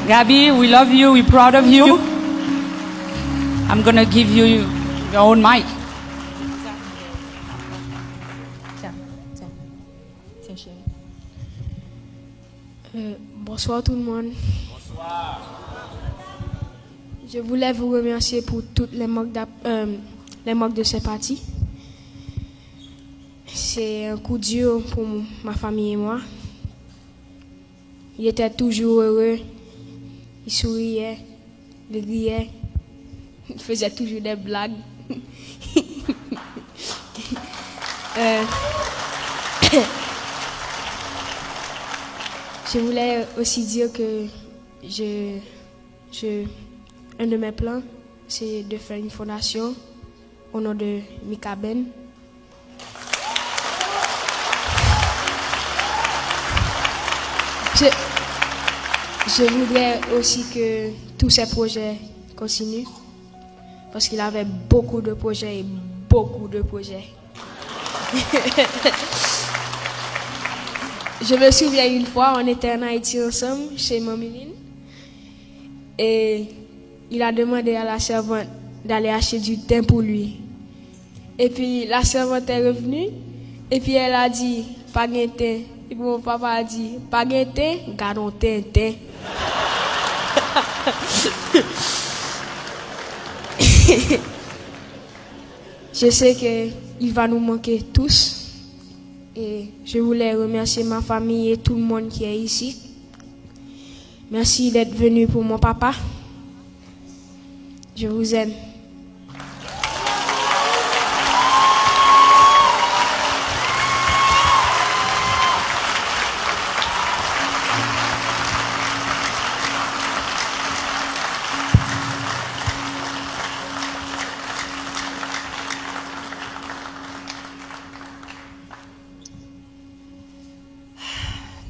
Gaby, we love you, we're proud of you. I'm gonna give you your own mic. Bonsoir tout le monde. Bonsoir. Je voulais vous remercier pour toutes les marques de sympathie. C'est un coup dur pour ma famille et moi. Il était toujours heureux, il souriait, il riait, il faisait toujours des blagues. Je voulais aussi dire que un de mes plans, c'est de faire une fondation au nom de Mikaben. Je voudrais aussi que tous ces projets continuent parce qu'il avait beaucoup de projets et beaucoup de projets. Je me souviens une fois, on était en Haïti ensemble chez Mamiline et il a demandé à la servante d'aller acheter du thym pour lui. Et puis la servante est revenue et puis elle a dit pas de thym. Et puis mon papa a dit pas de thym, gardons thym. Je sais qu'il va nous manquer tous. Et je voulais remercier ma famille et tout le monde qui est ici. Merci d'être venu pour mon papa. Je vous aime.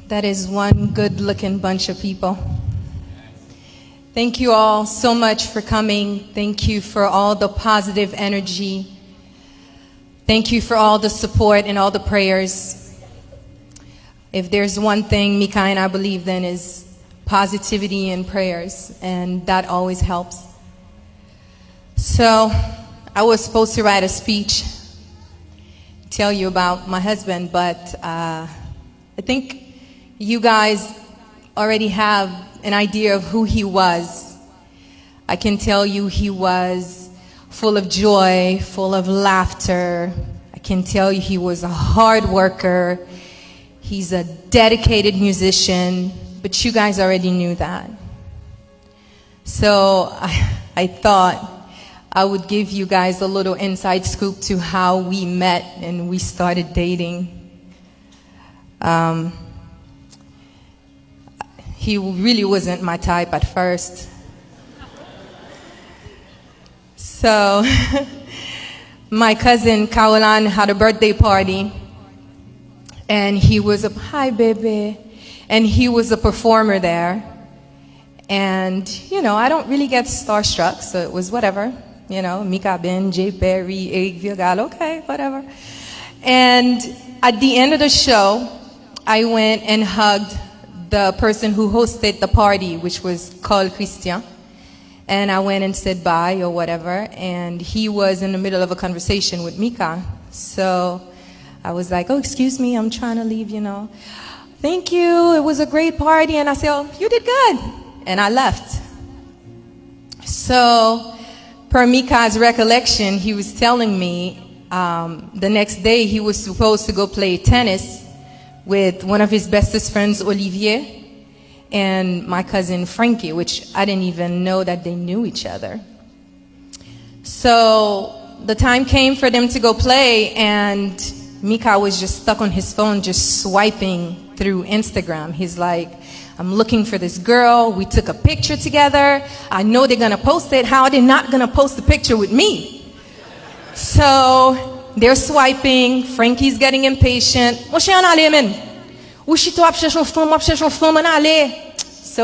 That is one good-looking bunch of people. Thank you all so much for coming. Thank you for all the positive energy. Thank you for all the support and all the prayers. If there's one thing Mika and I believe in is positivity and prayers, and that always helps. So I was supposed to write a speech, tell you about my husband, but I think you guys already have an idea of who he was. I can tell you he was full of joy, full of laughter. I can tell you he was a hard worker. He's a dedicated musician, but you guys already knew that. So I thought I would give you guys a little inside scoop to how we met and we started dating. He really wasn't my type at first. So my cousin Caroline had a birthday party and he was hi baby, and he was a performer there. And you know, I don't really get starstruck, so it was whatever. You know, Mikaben, J. Perry, Egg Vilgal, okay, whatever. And at the end of the show, I went and hugged the person who hosted the party, which was called Christian. And I went and said bye or whatever, and he was in the middle of a conversation with Mika. So I was like, oh, excuse me, I'm trying to leave, you know. Thank you, it was a great party. And I said, oh, you did good. And I left. So per Mika's recollection, he was telling me the next day he was supposed to go play tennis with one of his bestest friends, Olivier, and my cousin Frankie, which I didn't even know that they knew each other. So the time came for them to go play, and Mika was just stuck on his phone, just swiping through Instagram. He's like, I'm looking for this girl. We took a picture together. I know they're going to post it. How are they not going to post the picture with me? So they're swiping. Frankie's getting impatient. So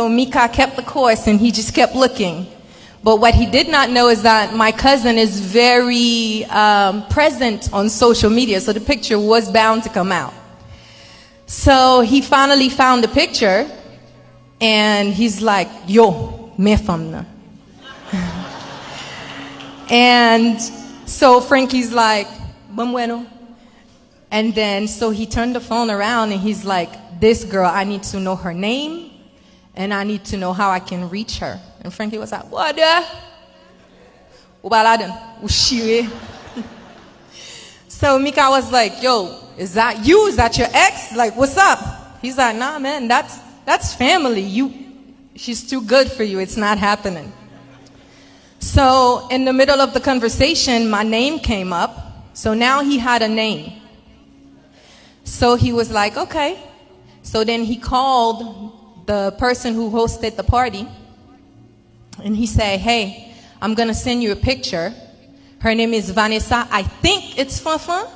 Mika kept the course and he just kept looking. But what he did not know is that my cousin is very present on social media, so the picture was bound to come out. So he finally found the picture, And he's like, yo, me famna. And so Frankie's like, bueno. And then, so he turned the phone around and he's like, this girl, I need to know her name and I need to know how I can reach her. And Frankie was like, what the? So Mika was like, yo, is that you? Is that your ex? Like, what's up? He's like, nah, man, that's family. She's too good for you. It's not happening. So in the middle of the conversation, my name came up. So now he had a name. So he was like, okay. So then he called the person who hosted the party. And he said, hey, I'm going to send you a picture. Her name is Vanessa. I think it's Fanfan.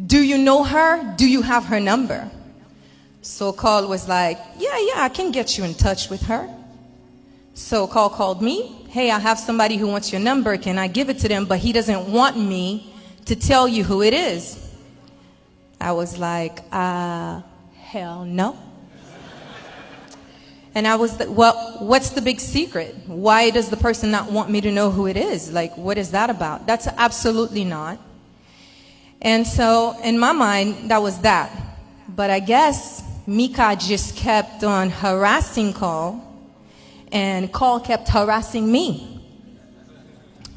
Do you know her? Do you have her number? So Carl was like, yeah, I can get you in touch with her. So Carl called me. Hey, I have somebody who wants your number. Can I give it to them? But he doesn't want me to tell you who it is. I was like, hell no. And I was like, well, what's the big secret? Why does the person not want me to know who it is? Like, what is that about? That's absolutely not. And so in my mind, that was that. But I guess Mika just kept on harassing Carl, and Carl kept harassing me.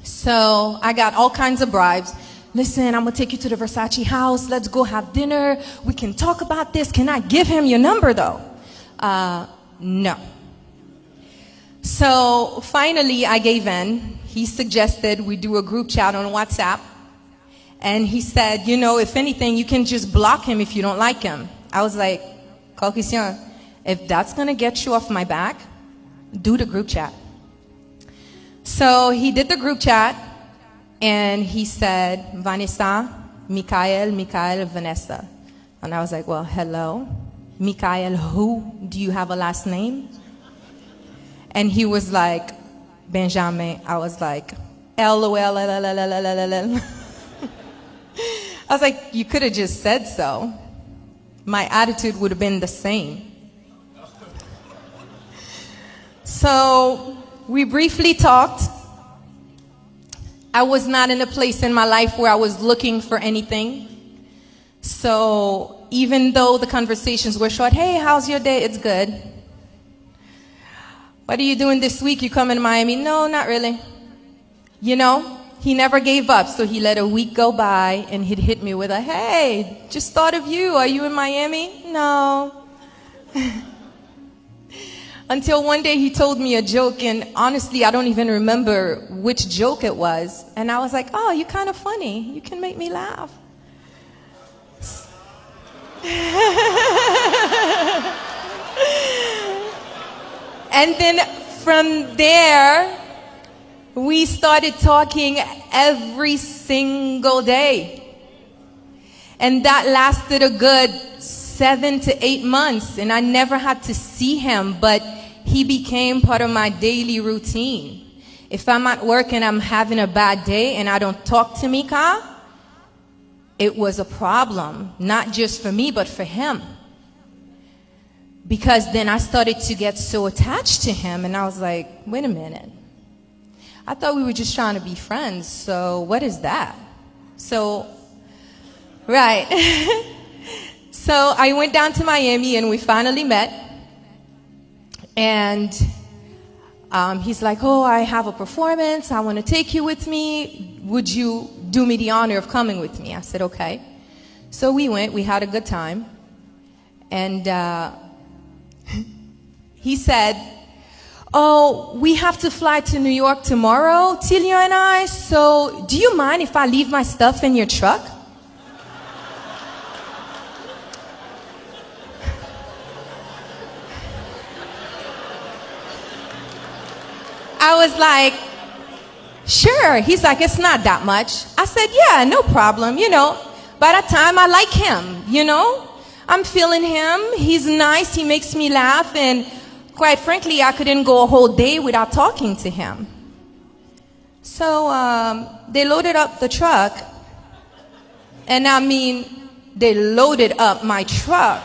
So I got all kinds of bribes. Listen, I'm going to take you to the Versace house. Let's go have dinner. We can talk about this. Can I give him your number, though? No. So finally, I gave in. He suggested we do a group chat on WhatsApp. And he said, you know, if anything, you can just block him if you don't like him. I was like, Christian, if that's going to get you off my back, do the group chat. So he did the group chat. And he said, Vanessa, Mikael, Vanessa. And I was like, well, hello. Mikael, who? Do you have a last name? And he was like, Benjamin. I was like, LOL. I was like, you could have just said so. My attitude would have been the same. So we briefly talked. I was not in a place in my life where I was looking for anything. So even though the conversations were short, hey, how's your day? It's good. What are you doing this week? You coming to Miami? No, not really. You know, he never gave up. So he let a week go by and he'd hit me with a, hey, just thought of you. Are you in Miami? No. Until one day he told me a joke, and honestly, I don't even remember which joke it was. And I was like, oh, you're kind of funny. You can make me laugh. And then from there, we started talking every single day. And that lasted a good 7 to 8 months, and I never had to see him, but he became part of my daily routine. If I'm at work and I'm having a bad day and I don't talk to Mika, it was a problem, not just for me, but for him. Because then I started to get so attached to him, and I was like, wait a minute. I thought we were just trying to be friends, so what is that? So, right. So I went down to Miami and we finally met. And he's like, oh, I have a performance. I want to take you with me. Would you do me the honor of coming with me? I said, okay. So we went. We had a good time. And he said, oh, we have to fly to New York tomorrow, Tilio and I. So do you mind if I leave my stuff in your truck? I was like, sure. He's like, it's not that much. I said, yeah, no problem. You know, by that time I like him, you know. I'm feeling him. He's nice. He makes me laugh. And quite frankly, I couldn't go a whole day without talking to him. So they loaded up the truck. And I mean, they loaded up my truck.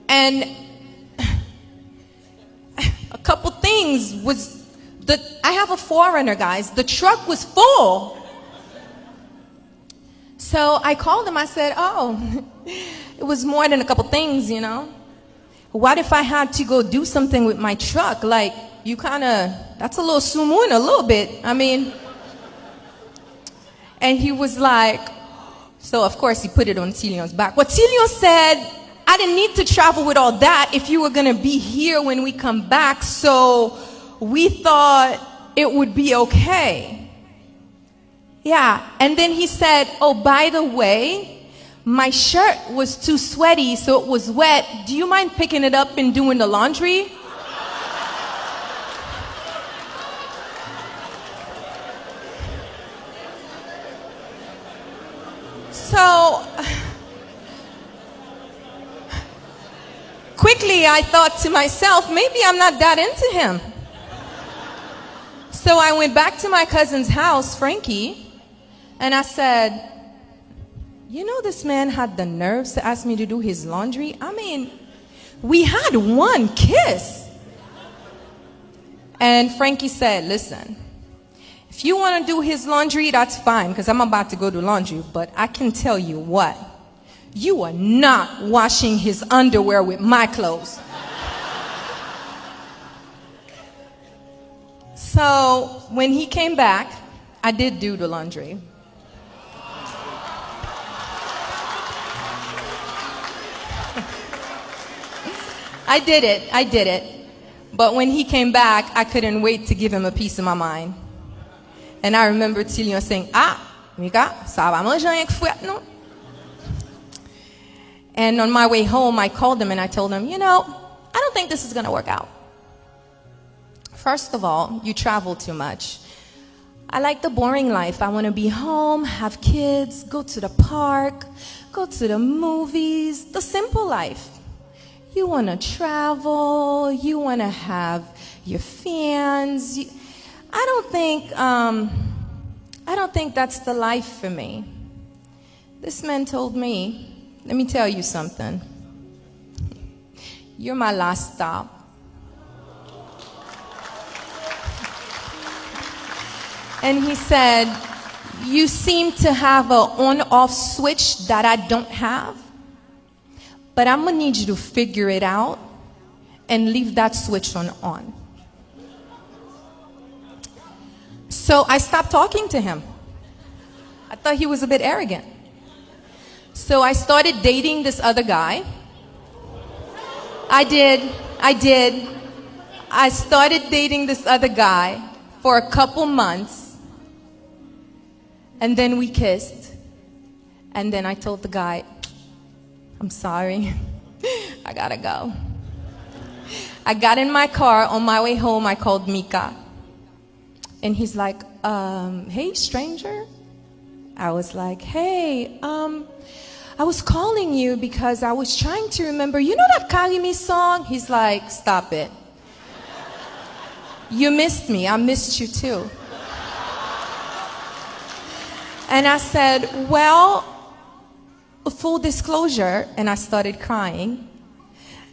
And a couple things was I have a 4Runner, guys. The truck was full. So I called him. I said, oh, it was more than a couple things, you know. What if I had to go do something with my truck? Like, that's a little sumun, a little bit. I mean, and he was like, so of course he put it on Tilion's back. What Tilion said, I didn't need to travel with all that if you were going to be here when we come back. So we thought it would be okay. Yeah. And then he said, oh, by the way, my shirt was too sweaty, so it was wet. Do you mind picking it up and doing the laundry? So quickly I thought to myself, maybe I'm not that into him. So I went back to my cousin's house, Frankie, and I said, you know, this man had the nerves to ask me to do his laundry. I mean, we had one kiss. And Frankie said, listen, if you want to do his laundry, that's fine, because I'm about to go do laundry. But I can tell you what, you are not washing his underwear with my clothes. So when he came back, I did do the laundry. I did it. But when he came back, I couldn't wait to give him a piece of my mind. And I remember Tilion saying, Mika, ça va manger avec fouette, non? And on my way home, I called him and I told him, you know, I don't think this is going to work out. First of all, you travel too much. I like the boring life. I want to be home, have kids, go to the park, go to the movies, the simple life. You want to travel, you want to have your fans. I don't think that's the life for me. This man told me, let me tell you something. You're my last stop. And he said, you seem to have an on-off switch that I don't have. But I'm going to need you to figure it out and leave that switch on. So I stopped talking to him. I thought he was a bit arrogant. So I started dating this other guy. I did. I started dating this other guy for a couple months. And then we kissed. And then I told the guy, I'm sorry, I gotta go. I got in my car. On my way home, I called Mika. And he's like, hey, stranger. I was like, hey, I was calling you because I was trying to remember, you know that Karimi song? He's like, stop it. You missed me. I missed you too. And I said, well, full disclosure, and I started crying.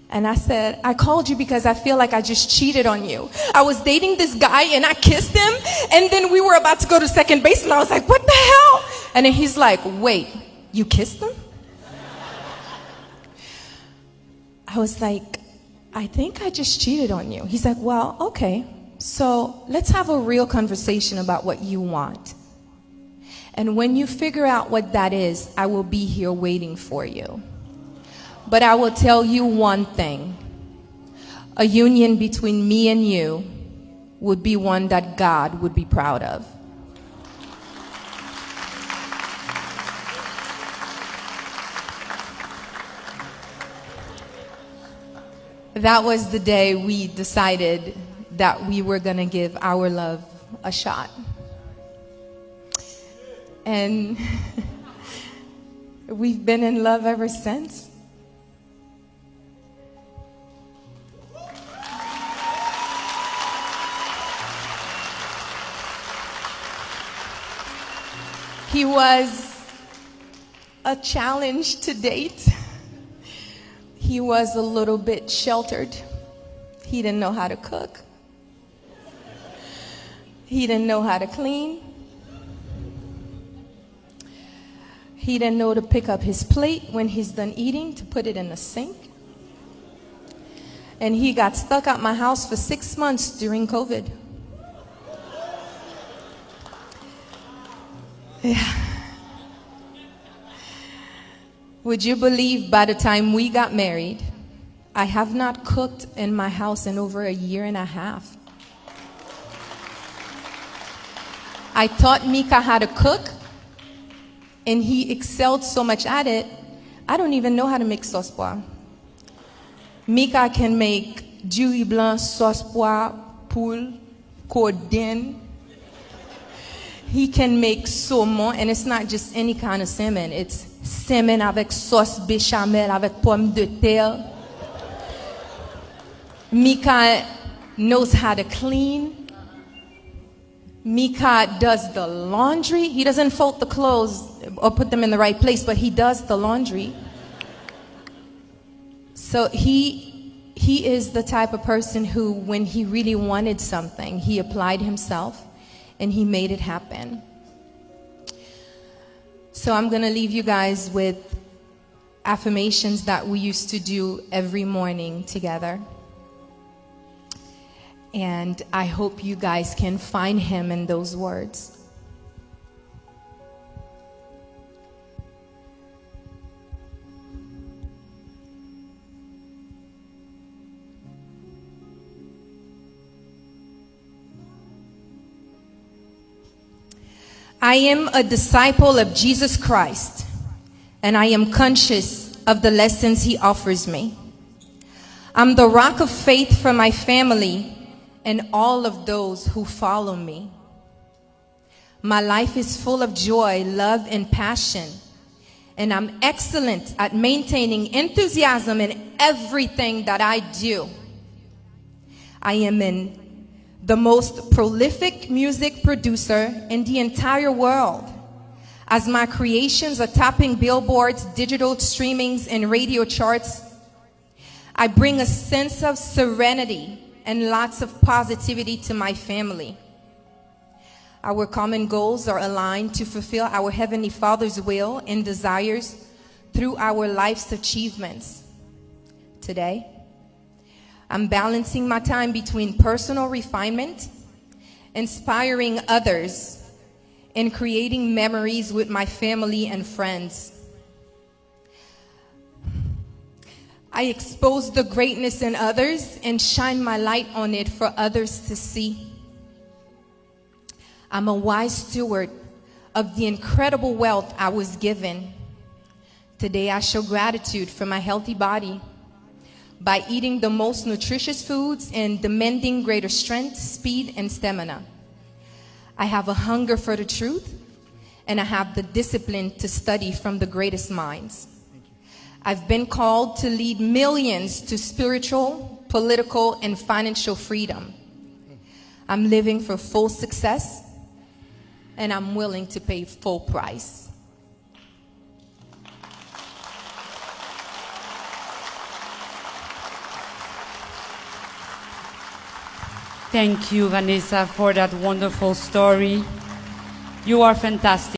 And I said, I called you because I feel like I just cheated on you. I was dating this guy and I kissed him, and then we were about to go to second base, and I was like, what the hell? And then he's like, wait, you kissed him? I was like, I think I just cheated on you. He's like, well, okay, so let's have a real conversation about what you want. And when you figure out what that is, I will be here waiting for you. But I will tell you one thing. A union between me and you would be one that God would be proud of. That was the day we decided that we were going to give our love a shot. And we've been in love ever since. He was a challenge to date. he was a little bit sheltered. He didn't know how to cook. He didn't know how to clean. He didn't know to pick up his plate when he's done eating to put it in the sink. And he got stuck at my house for 6 months during COVID. Yeah. Would you believe by the time we got married, I have not cooked in my house in over 1.5 years. I taught Mika how to cook, and he excelled so much at it, I don't even know how to make sauce pois. Mika can make jus blanc, sauce pois, poule, cordon. He can make saumon, and it's not just any kind of salmon. It's salmon avec sauce béchamel, avec pommes de terre. Mika knows how to clean. Mika does the laundry. He doesn't fold the clothes or put them in the right place, but he does the laundry. So he is the type of person who, when he really wanted something, he applied himself and he made it happen. So I'm going to leave you guys with affirmations that we used to do every morning together. And I hope you guys can find him in those words. I am a disciple of Jesus Christ, and I am conscious of the lessons he offers me. I'm the rock of faith for my family and all of those who follow me. My life is full of joy, love, and passion, and I'm excellent at maintaining enthusiasm in everything that I do. I am the most prolific music producer in the entire world, as my creations are topping billboards, digital streamings, and radio charts. I bring a sense of serenity and lots of positivity to my family. Our common goals are aligned to fulfill our Heavenly Father's will and desires through our life's achievements. Today, I'm balancing my time between personal refinement, inspiring others, and creating memories with my family and friends. I expose the greatness in others and shine my light on it for others to see. I'm a wise steward of the incredible wealth I was given. Today I show gratitude for my healthy body by eating the most nutritious foods and demanding greater strength, speed, and stamina. I have a hunger for the truth, and I have the discipline to study from the greatest minds. I've been called to lead millions to spiritual, political, and financial freedom. I'm living for full success, and I'm willing to pay full price. Thank you, Vanessa, for that wonderful story. You are fantastic.